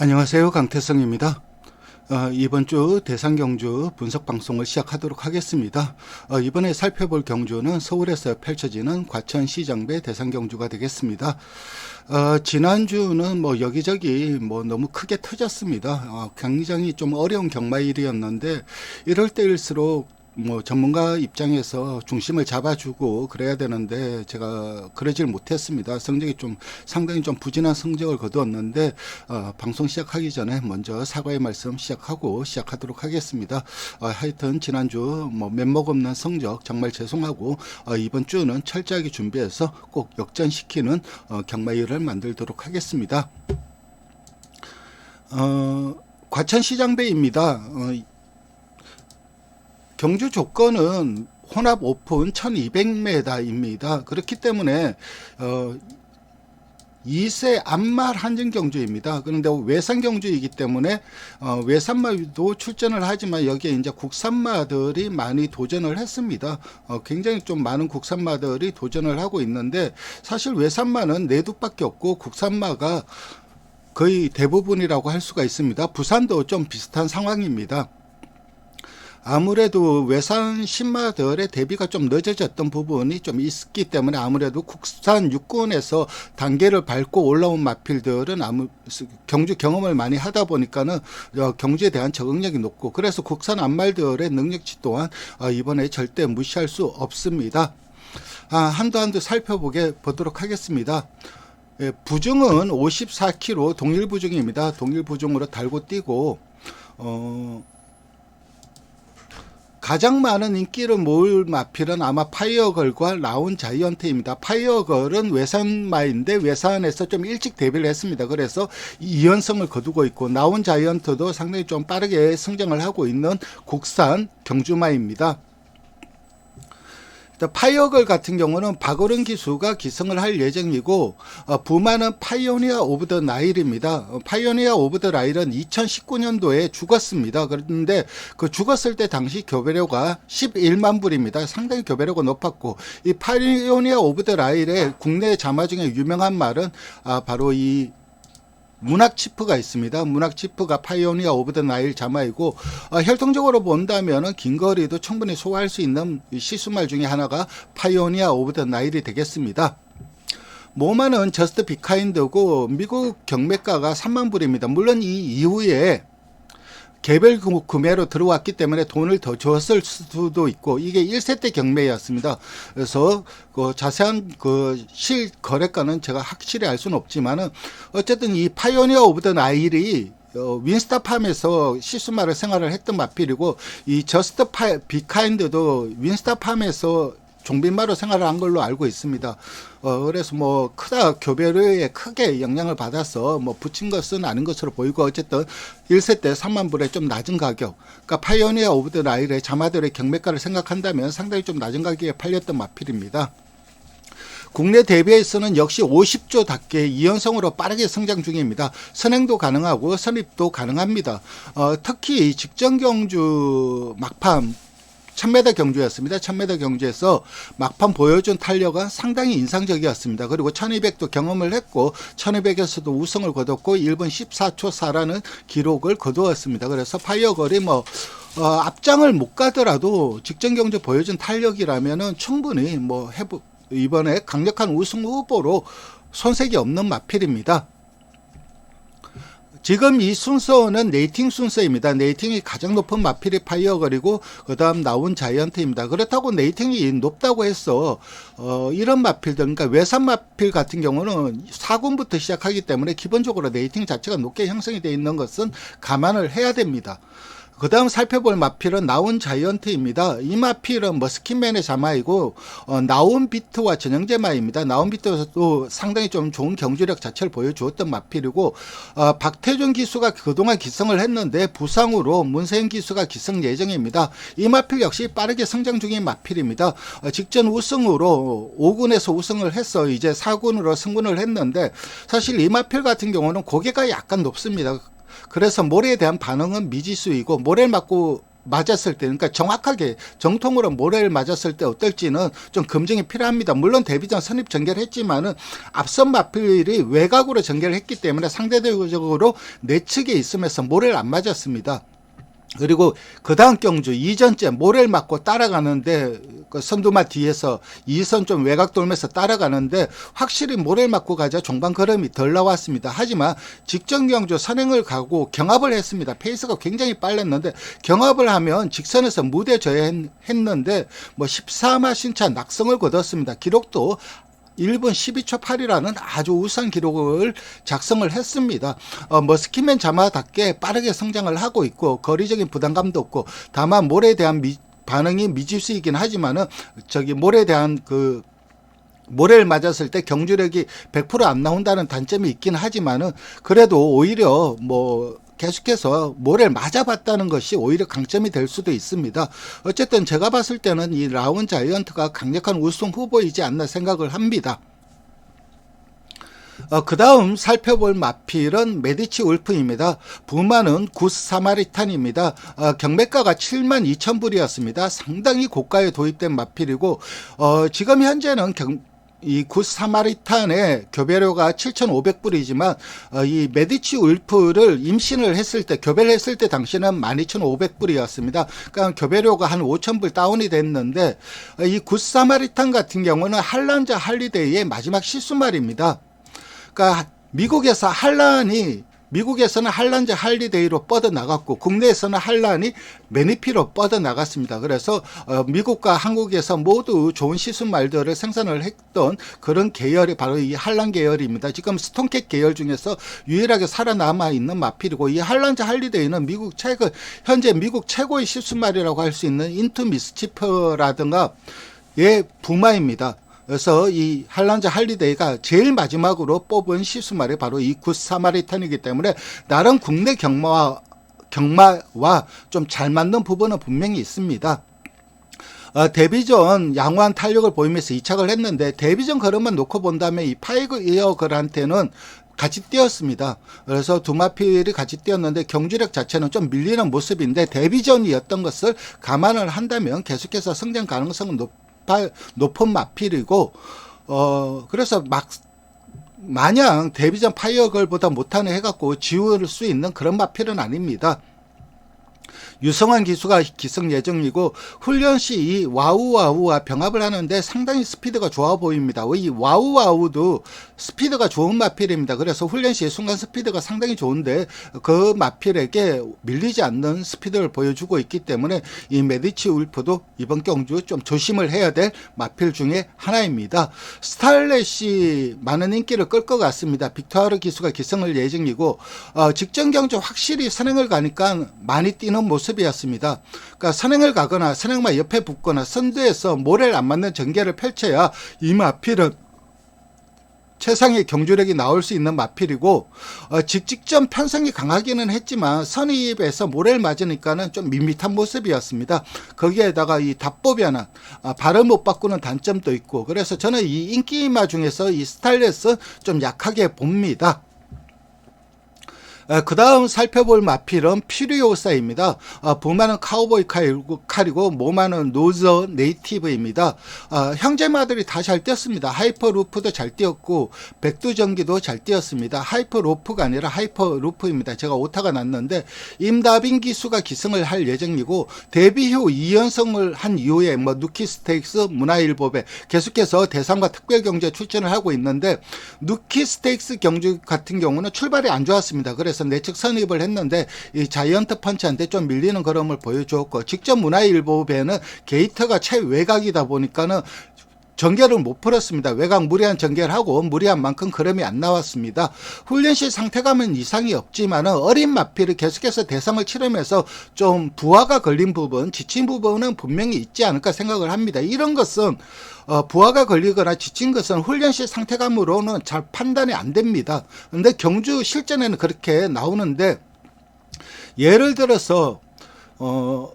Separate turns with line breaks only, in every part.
안녕하세요. 강태성입니다. 이번 주 대상경주 분석 방송을 시작하도록 하겠습니다. 이번에 살펴볼 경주는 서울에서 펼쳐지는 과천시장배 대상경주가 되겠습니다. 지난주는 여기저기 너무 크게 터졌습니다. 굉장히 좀 어려운 경마일이었는데 이럴 때일수록 전문가 입장에서 중심을 잡아주고 그래야 되는데 제가 그러질 못했습니다. 성적이 상당히 부진한 성적을 거두었는데 방송 시작하기 전에 먼저 사과의 말씀 시작하도록 하겠습니다. 하여튼 지난주 면목 없는 성적 정말 죄송하고 이번 주는 철저하게 준비해서 꼭 역전시키는 경마일을 만들도록 하겠습니다. 과천시장배입니다. 경주 조건은 혼합 오픈 1200m입니다. 그렇기 때문에 2세 암말 한정 경주입니다. 그런데 외산 경주이기 때문에 외산마도 출전을 하지만 여기에 이제 국산마들이 많이 도전을 했습니다. 굉장히 좀 많은 국산마들이 도전을 하고 있는데 사실 외산마는 4두밖에 없고 국산마가 거의 대부분이라고 할 수가 있습니다. 부산도 좀 비슷한 상황입니다. 아무래도 외산 신마들의 대비가 좀 늦어졌던 부분이 좀 있기 때문에 아무래도 국산 육군에서 단계를 밟고 올라온 마필들은 경주 경험을 많이 하다 보니까는 경주에 대한 적응력이 높고 그래서 국산 암말들의 능력치 또한 이번에 절대 무시할 수 없습니다. 한두 살펴보도록 하겠습니다. 부중은 54kg 동일 부중입니다. 동일 부중으로 달고 뛰고 가장 많은 인기를 모을 마필은 아마 파이어걸과 라운 자이언트입니다. 파이어걸은 외산마인데 외산에서 좀 일찍 데뷔를 했습니다. 그래서 2연승을 거두고 있고 라운 자이언트도 상당히 좀 빠르게 성장을 하고 있는 국산 경주마입니다. 파이어걸 같은 경우는 박어른 기수가 기승을 할 예정이고 부마는 파이오니아 오브 더 나일입니다. 파이오니아 오브 더 나일은 2019년도에 죽었습니다. 그런데 그 죽었을 때 당시 교배료가 11만 불입니다. 상당히 교배료가 높았고 이 파이오니아 오브 더 나일의 국내 자마 중에 유명한 말은 바로 이 문학치프가 있습니다. 문학치프가 파이오니아 오브 더 나일 자마이고 혈통적으로 본다면 긴거리도 충분히 소화할 수 있는 시수말 중에 하나가 파이오니아 오브 더 나일이 되겠습니다. 모마는 저스트 비카인드고 미국 경매가가 3만 불입니다. 물론 이 이후에 개별 구매로 들어왔기 때문에 돈을 더 줬을 수도 있고 이게 1세 때 경매였습니다. 그래서 자세한 실거래가는 제가 확실히 알 수는 없지만은 어쨌든 이 파이오니어 오브 더 나일이 윈스타팜에서 시스마를 생활을 했던 마필이고 이 저스트 비카인드도 윈스타팜에서 종빈마로 생활을 한 걸로 알고 있습니다. 그래서 교배료에 크게 영향을 받아서 붙인 것은 아닌 것으로 보이고 어쨌든 1세 때 3만 불에 좀 낮은 가격. 그러니까 파이오니아 오브 더 나일의 자마들의 경매가를 생각한다면 상당히 좀 낮은 가격에 팔렸던 마필입니다. 국내 대비해서는 역시 50조답게 2연성으로 빠르게 성장 중입니다. 선행도 가능하고 선입도 가능합니다. 특히 직전경주 막판 1000m 경주였습니다. 1000m 경주에서 막판 보여준 탄력은 상당히 인상적이었습니다. 그리고 1200도 경험을 했고 1200에서도 우승을 거뒀고 1분 14초 4라는 기록을 거두었습니다. 그래서 파이어걸이 앞장을 못 가더라도 직전 경주 보여준 탄력이라면은 충분히 이번에 강력한 우승 후보로 손색이 없는 마필입니다. 지금 이 순서는 네이팅 순서입니다. 네이팅이 가장 높은 마필이 파이어걸이고 그 다음 나온 자이언트입니다. 그렇다고 네이팅이 높다고 해서 이런 마필들, 그러니까 외산 마필 같은 경우는 4군부터 시작하기 때문에 기본적으로 네이팅 자체가 높게 형성이 되어 있는 것은 감안을 해야 됩니다. 그 다음 살펴볼 마필은 나온 자이언트입니다. 이 마필은 머스킨맨의 자마이고 나온 비트와 전형제마입니다. 나온 비트도 상당히 좀 좋은 경주력 자체를 보여주었던 마필이고 박태준 기수가 그동안 기승을 했는데 부상으로 문세인 기수가 기승 예정입니다. 이 마필 역시 빠르게 성장 중인 마필입니다. 직전 우승으로 5군에서 우승을 해서 이제 4군으로 승군을 했는데 사실 이 마필 같은 경우는 고개가 약간 높습니다. 그래서 모래에 대한 반응은 미지수이고 모래를 맞고 맞았을 때, 그러니까 정확하게 정통으로 모래를 맞았을 때 어떨지는 좀 검증이 필요합니다. 물론 데뷔전 선입 전개를 했지만은 앞선 마필이 외곽으로 전개를 했기 때문에 상대적으로 내측에 있으면서 모래를 안 맞았습니다. 그리고 그 다음 경주 2전째 모래를 맞고 따라가는데 그 선두마 뒤에서 2선 좀 외곽 돌면서 따라가는데 확실히 모래를 맞고 가자 종반 걸음이 덜 나왔습니다. 하지만 직전 경주 선행을 가고 경합을 했습니다. 페이스가 굉장히 빨랐는데 경합을 하면 직선에서 무대 저했는데 뭐 14마 신차 낙성을 거뒀습니다. 기록도 1분 12초 8이라는 아주 우수한 기록을 작성을 했습니다. 머스키맨 자마답게 빠르게 성장을 하고 있고 거리적인 부담감도 없고 다만 모래에 대한 반응이 미지수이긴 하지만은 모래에 대한 모래를 맞았을 때 경주력이 100% 안 나온다는 단점이 있긴 하지만은 그래도 오히려 계속해서 모래를 맞아봤다는 것이 오히려 강점이 될 수도 있습니다. 어쨌든 제가 봤을 때는 이 라운 자이언트가 강력한 우승 후보이지 않나 생각을 합니다. 그 다음 살펴볼 마필은 메디치 울프입니다. 부마는 구스 사마리탄입니다. 경매가가 72,000불이었습니다. 상당히 고가에 도입된 마필이고 지금 현재는 이 구스 사마리탄의 교배료가 7,500불이지만 이 메디치 울프를 임신을 했을 때 교배를 했을 때 당시는 12,500불이었습니다. 그러니까 교배료가 한 5,000불 다운이 됐는데 이 구스 사마리탄 같은 경우는 한란자 할리데이의 마지막 시수말입니다. 그러니까 미국에서는 한란자 할리데이로 뻗어나갔고 국내에서는 한란이 매니피로 뻗어나갔습니다. 그래서 미국과 한국에서 모두 좋은 시순말들을 생산을 했던 그런 계열이 바로 이 한란 계열입니다. 지금 스톤캣 계열 중에서 유일하게 살아남아 있는 마필이고 이 한란자 할리데이는 현재 미국 최고의 시순말이라고 할 수 있는 인투 미스치프라든가 의 부마입니다. 그래서 이 한란자 할리데이가 제일 마지막으로 뽑은 시수말이 바로 이 구스 사마리탄이기 때문에 나름 국내 경마와 좀 잘 맞는 부분은 분명히 있습니다. 데뷔전 양호한 탄력을 보이면서 이착을 했는데 데뷔전 걸음만 놓고 본다면 이 파이그 이어걸한테는 같이 뛰었습니다. 그래서 두 마필이 같이 뛰었는데 경주력 자체는 좀 밀리는 모습인데 데뷔전이었던 것을 감안을 한다면 계속해서 성장 가능성은 높은 마필이고 그래서 마냥 데뷔전 파이어걸보다 못하는 해갖고 지울 수 있는 그런 마필은 아닙니다. 유성환 기수가 기승 예정이고 훈련 시 이 와우와우와 병합을 하는데 상당히 스피드가 좋아 보입니다. 이 와우와우도 스피드가 좋은 마필입니다. 그래서 훈련 시 순간 스피드가 상당히 좋은데 그 마필에게 밀리지 않는 스피드를 보여주고 있기 때문에 이 메디치 울프도 이번 경주 좀 조심을 해야 될 마필 중에 하나입니다. 스타일렛이 많은 인기를 끌 것 같습니다. 빅토르 기수가 기승을 예정이고 직전 경주 확실히 선행을 가니까 많이 뛰는 모습이었습니다. 그러니까 선행을 가거나 선행마 옆에 붙거나 선두에서 모래를 안 맞는 전개를 펼쳐야 이 마필은 최상의 경주력이 나올 수 있는 마필이고 직직전 편성이 강하기는 했지만 선입에서 모래를 맞으니까는 좀 밋밋한 모습이었습니다. 거기에다가 이 답보변환 발을 못 바꾸는 단점도 있고 그래서 저는 이 인기마 중에서 이 스타일렛은 좀 약하게 봅니다. 그 다음 살펴볼 마필은 퓨리오사입니다. 부마는 카우보이 칼이고 모마는 노저 네이티브입니다. 형제마들이 다 잘 뛰었습니다. 하이퍼 루프도 잘 뛰었고 백두전기도 잘 뛰었습니다. 하이퍼 루프가 아니라 하이퍼 루프입니다. 제가 오타가 났는데 임다빈 기수가 기승을 할 예정이고 데뷔 후 2연승을 한 이후에 누키 스테이크스 문화일보배 계속해서 대상과 특별경주에 출전을 하고 있는데 누키 스테이크스 경주 같은 경우는 출발이 안 좋았습니다. 그래서 내측 선입을 했는데 이 자이언트 펀치한테 좀 밀리는 걸음을 보여주었고 직접 문화일보배는 게이트가 최외곽이다 보니까는 전개를 못 풀었습니다. 외곽 무리한 전개를 하고 무리한 만큼 걸음이 안 나왔습니다. 훈련 시 상태감은 이상이 없지만 어린 마필이 계속해서 대상을 치르면서 좀 부하가 걸린 부분, 지친 부분은 분명히 있지 않을까 생각을 합니다. 이런 것은 부하가 걸리거나 지친 것은 훈련 시 상태감으로는 잘 판단이 안 됩니다. 근데 경주 실전에는 그렇게 나오는데 예를 들어서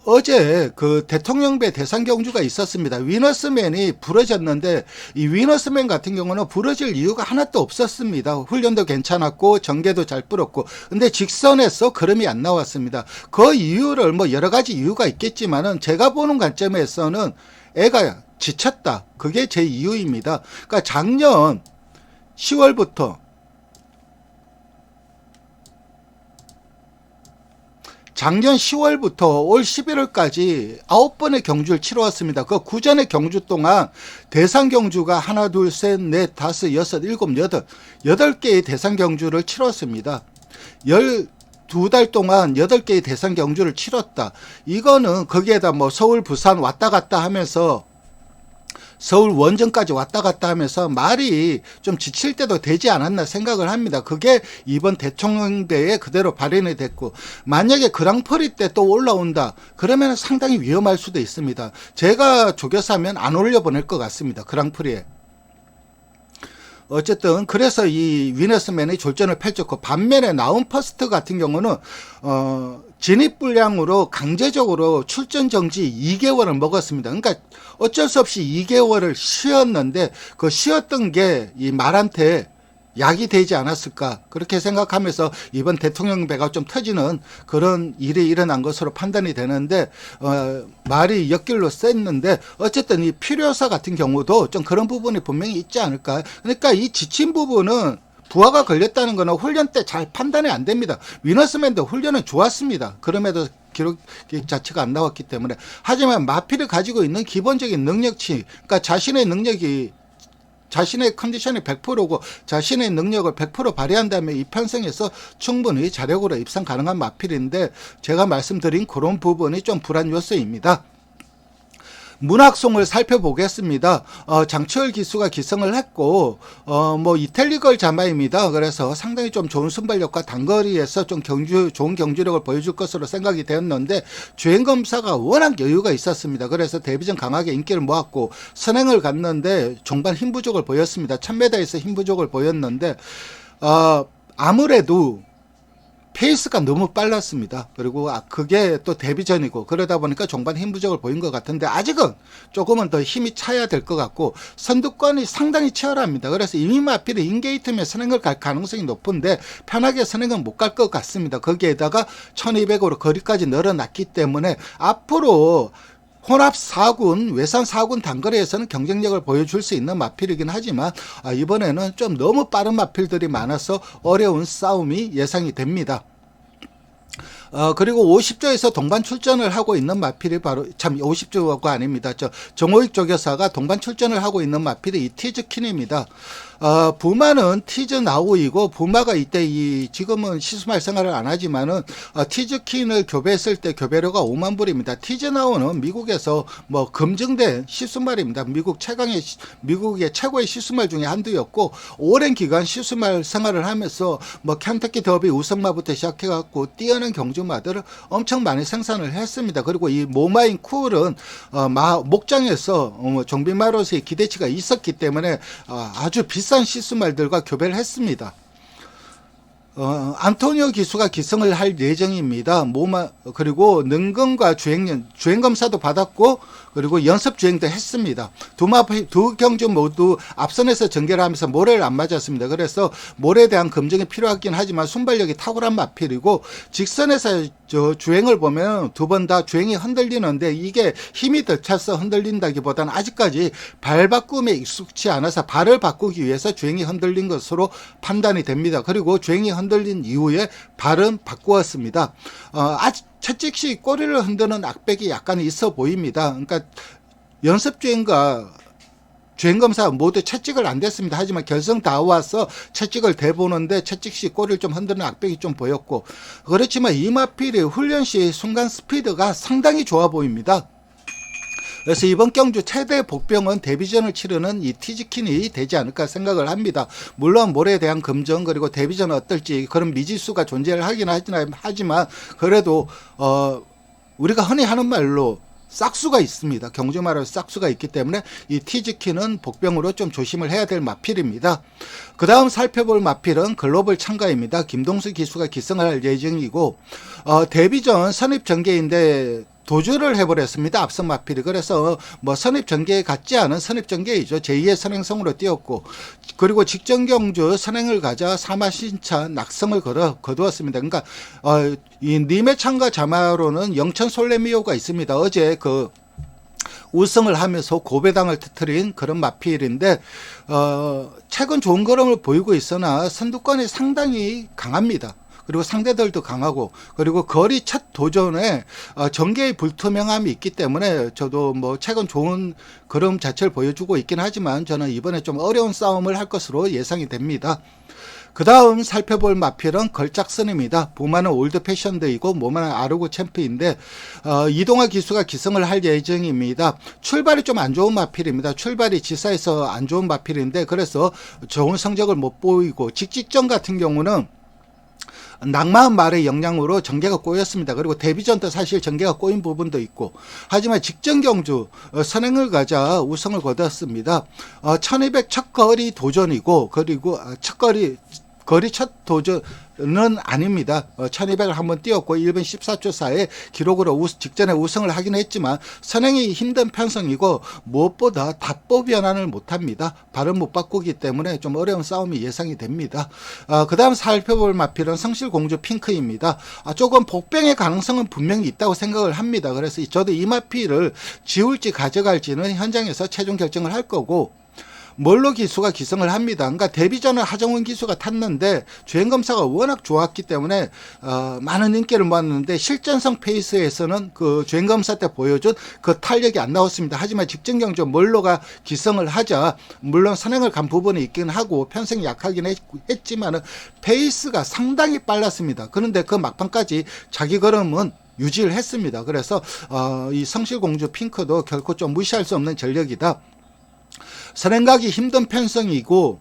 어제 그 대통령배 대상 경주가 있었습니다. 위너스맨이 부러졌는데 이 위너스맨 같은 경우는 부러질 이유가 하나도 없었습니다. 훈련도 괜찮았고 전개도 잘 풀었고 근데 직선에서 걸음이 안 나왔습니다. 그 이유를 뭐 여러 가지 이유가 있겠지만은 제가 보는 관점에서는 애가 지쳤다. 그게 제 이유입니다. 그러니까 작년 10월부터 올 11월까지 9번의 경주를 치러왔습니다. 그 구전의 경주 동안 대상 경주가 하나, 둘, 셋, 넷, 다섯, 여섯, 일곱, 여덟 8개의 대상 경주를 치렀습니다. 12달 동안 8개의 대상 경주를 치렀다. 이거는 거기에다 뭐 서울, 부산 왔다 갔다 하면서 서울 원정까지 왔다 갔다 하면서 말이 좀 지칠 때도 되지 않았나 생각을 합니다. 그게 이번 대통령대에 그대로 발현이 됐고 만약에 그랑프리 때 또 올라온다 그러면 상당히 위험할 수도 있습니다. 제가 조교사면 안 올려보낼 것 같습니다. 그랑프리에. 어쨌든 그래서 이 위너스맨이 졸전을 펼쳤고 반면에 나운퍼스트 같은 경우는 진입 불량으로 강제적으로 출전 정지 2개월을 먹었습니다. 그러니까 어쩔 수 없이 2개월을 쉬었는데 그 쉬었던 게 이 말한테 약이 되지 않았을까 그렇게 생각하면서 이번 대통령 배가 좀 터지는 그런 일이 일어난 것으로 판단이 되는데 말이 역길로 셌는데 어쨌든 이 필요사 같은 경우도 좀 그런 부분이 분명히 있지 않을까. 그러니까 이 지친 부분은 부하가 걸렸다는 거는 훈련 때 잘 판단이 안 됩니다. 위너스맨도 훈련은 좋았습니다. 그럼에도 기록 자체가 안 나왔기 때문에. 하지만 마필이 가지고 있는 기본적인 능력치, 그러니까 자신의 능력이 자신의 컨디션이 100%고 자신의 능력을 100% 발휘한다면 이 편성에서 충분히 자력으로 입상 가능한 마필인데 제가 말씀드린 그런 부분이 좀 불안 요소입니다. 문학송을 살펴보겠습니다. 장치열 기수가 기성을 했고 뭐 이탈리걸 자마입니다. 그래서 상당히 좀 좋은 순발력과 단거리에서 좀 좋은 경주력을 보여줄 것으로 생각이 되었는데 주행검사가 워낙 여유가 있었습니다. 그래서 데뷔전 강하게 인기를 모았고 선행을 갔는데 종반 힘 부족을 보였습니다. 1000m에서 힘 부족을 보였는데 아무래도 페이스가 너무 빨랐습니다. 그리고 그게 또 데뷔전이고 그러다 보니까 종반 힘 부족을 보인 것 같은데 아직은 조금은 더 힘이 차야 될 것 같고 선두권이 상당히 치열합니다. 그래서 이미 마필이 인게이트면 선행을 갈 가능성이 높은데 편하게 선행은 못 갈 것 같습니다. 거기에다가 1200으로 거리까지 늘어났기 때문에 앞으로 혼합 4군, 외산 4군 단거리에서는 경쟁력을 보여줄 수 있는 마필이긴 하지만 이번에는 좀 너무 빠른 마필들이 많아서 어려운 싸움이 예상이 됩니다. 그리고 50조에서 동반 출전을 하고 있는 마필이 바로 50조가 아닙니다. 정호익 조교사가 동반 출전을 하고 있는 마필이 이 티즈킨입니다. 부마는 티즈나우이고 부마가 이때 지금은 시스말 생활을 안 하지만은 티즈킨을 교배했을 때 교배료가 5만 불입니다. 티즈나우는 미국에서 뭐 검증된 시스말입니다. 미국의 최고의 시스말 중에 한두였고 오랜 기간 시스말 생활을 하면서 뭐 켄터키 더비 우승마부터 시작해갖고 뛰어난 경주마들을 엄청 많이 생산을 했습니다. 그리고 이 모마인 쿨은 목장에서 정비마로스의 기대치가 있었기 때문에 아주 비싼 시스말들과 교배를 했습니다. 안토니오 기수가 기성을 할 예정입니다. 그리고 능검과 주행검사도 받았고 그리고 연습 주행도 했습니다. 두 경주 모두 앞선에서 전개를 하면서 모래를 안 맞았습니다. 그래서 모래에 대한 검증이 필요하긴 하지만 순발력이 탁월한 마필이고 직선에서 주행을 보면 두 번 다 주행이 흔들리는데 이게 힘이 더 차서 흔들린다기보다는 아직까지 발 바꿈에 익숙치 않아서 발을 바꾸기 위해서 주행이 흔들린 것으로 판단이 됩니다. 그리고 주행이 흔들린 이후에 발은 바꾸었습니다. 아직 채찍시 꼬리를 흔드는 악백이 약간 있어 보입니다. 그러니까 연습 주행과 주행검사 모두 채찍을 안 댔습니다. 하지만 결승 다 와서 채찍을 대보는데 채찍시 꼬리를 좀 흔드는 악백이 좀 보였고 그렇지만 이마필의 훈련 시 순간 스피드가 상당히 좋아 보입니다. 그래서 이번 경주 최대 복병은 데뷔전을 치르는 이 티즈킨이 되지 않을까 생각을 합니다. 물론 모래에 대한 검증 그리고 데뷔전은 어떨지 그런 미지수가 존재를 하긴 하지만 그래도 우리가 흔히 하는 말로 싹수가 있습니다. 경주 말로 싹수가 있기 때문에 이 티즈키는 복병으로 좀 조심을 해야 될 마필입니다. 그 다음 살펴볼 마필은 글로벌 참가입니다. 김동수 기수가 기승을 할 예정이고 데뷔 전 선입 전개인데 도주를 해버렸습니다. 앞선 마필이. 그래서 뭐 선입전개 같지 않은 선입전개이죠. 제2의 선행성으로 뛰었고, 그리고 직전 경주 선행을 가자 사마신차 낙성을 거두었습니다. 그러니까 이 님의 참가 자마로는 영천 솔레미오가 있습니다. 어제 그 우승을 하면서 고배당을 터뜨린 그런 마필인데 최근 좋은 걸음을 보이고 있으나 선두권이 상당히 강합니다. 그리고 상대들도 강하고, 그리고 거리 첫 도전에 전개의 불투명함이 있기 때문에 저도 뭐 최근 좋은 걸음 자체를 보여주고 있긴 하지만 저는 이번에 좀 어려운 싸움을 할 것으로 예상이 됩니다. 그 다음 살펴볼 마필은 걸작선입니다. 보마는 올드 패션드이고 모마는 아르고 챔프인데 이동화 기수가 기승을 할 예정입니다. 출발이 좀 안 좋은 마필입니다. 출발이 지사에서 안 좋은 마필인데 그래서 좋은 성적을 못 보이고, 직직전 같은 경우는 낙마한 말의 영향으로 전개가 꼬였습니다. 그리고 데뷔전 때 사실 전개가 꼬인 부분도 있고, 하지만 직전 경주 선행을 가자 우승을 거뒀습니다. 1200 첫 거리 도전이고, 그리고 거리 첫 도전은 아닙니다. 1200을 한번 뛰었고 1분 14초 4의 기록으로 직전에 우승을 하긴 했지만 선행이 힘든 편성이고 무엇보다 답법 연환을 못합니다. 발을 못 바꾸기 때문에 좀 어려운 싸움이 예상이 됩니다. 그 다음 살펴볼 마필은 성실공주 핑크입니다. 조금 복병의 가능성은 분명히 있다고 생각을 합니다. 그래서 저도 이 마필을 지울지 가져갈지는 현장에서 최종 결정을 할 거고, 멀로 기수가 기승을 합니다. 그러니까 데뷔 전에 하정훈 기수가 탔는데 주행검사가 워낙 좋았기 때문에 많은 인기를 모았는데 실전성 페이스에서는 그 주행검사 때 보여준 그 탄력이 안 나왔습니다. 하지만 직전 경주 멀로가 기승을 하자 물론 선행을 간 부분이 있긴 하고 편성이 약하긴 했지만은 페이스가 상당히 빨랐습니다. 그런데 그 막판까지 자기 걸음은 유지를 했습니다. 그래서 이 성실공주 핑크도 결코 좀 무시할 수 없는 전력이다. 선행가기 힘든 편성이고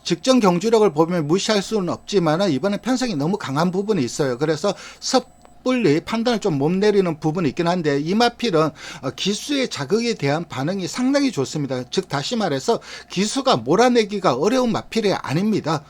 직전 경주력을 보면 무시할 수는 없지만 이번에 편성이 너무 강한 부분이 있어요. 그래서 섣불리 판단을 좀 못 내리는 부분이 있긴 한데 이 마필은 기수의 자극에 대한 반응이 상당히 좋습니다. 즉 다시 말해서 기수가 몰아내기가 어려운 마필이 아닙니다.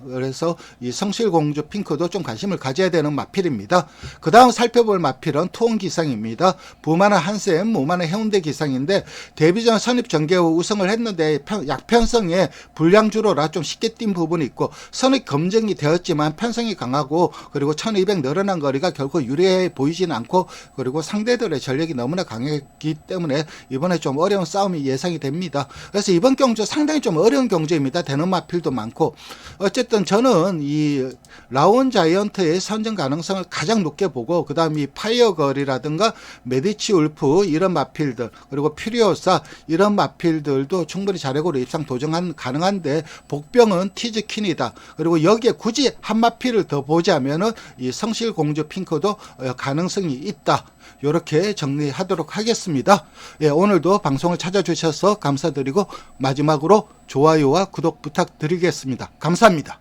그래서 이 성실공주 핑크도 좀 관심을 가져야 되는 마필입니다. 그 다음 살펴볼 마필은 투혼 기상입니다. 부마는 한샘, 모마는 해운대 기상인데 데뷔전 선입 전개 후 우승을 했는데 약편성에 불량주로라 좀 쉽게 뛴 부분이 있고, 선입 검증이 되었지만 편성이 강하고, 그리고 1200 늘어난 거리가 결코 유리해 보이지는 않고, 그리고 상대들의 전력이 너무나 강했기 때문에 이번에 좀 어려운 싸움이 예상이 됩니다. 그래서 이번 경주 상당히 좀 어려운 경주입니다. 되는 마필도 많고, 어쨌든 저는 이 라온 자이언트의 선정 가능성을 가장 높게 보고, 그 다음 이 파이어걸이라든가 메디치 울프 이런 마필들, 그리고 퓨리오사 이런 마필들도 충분히 자력으로 입상 도전 가능한데 복병은 티즈킨이다. 그리고 여기에 굳이 한 마필을 더 보자면은 이 성실공주 핑크도 가능성이 있다. 이렇게 정리하도록 하겠습니다. 예, 오늘도 방송을 찾아주셔서 감사드리고 마지막으로 좋아요와 구독 부탁드리겠습니다. 감사합니다.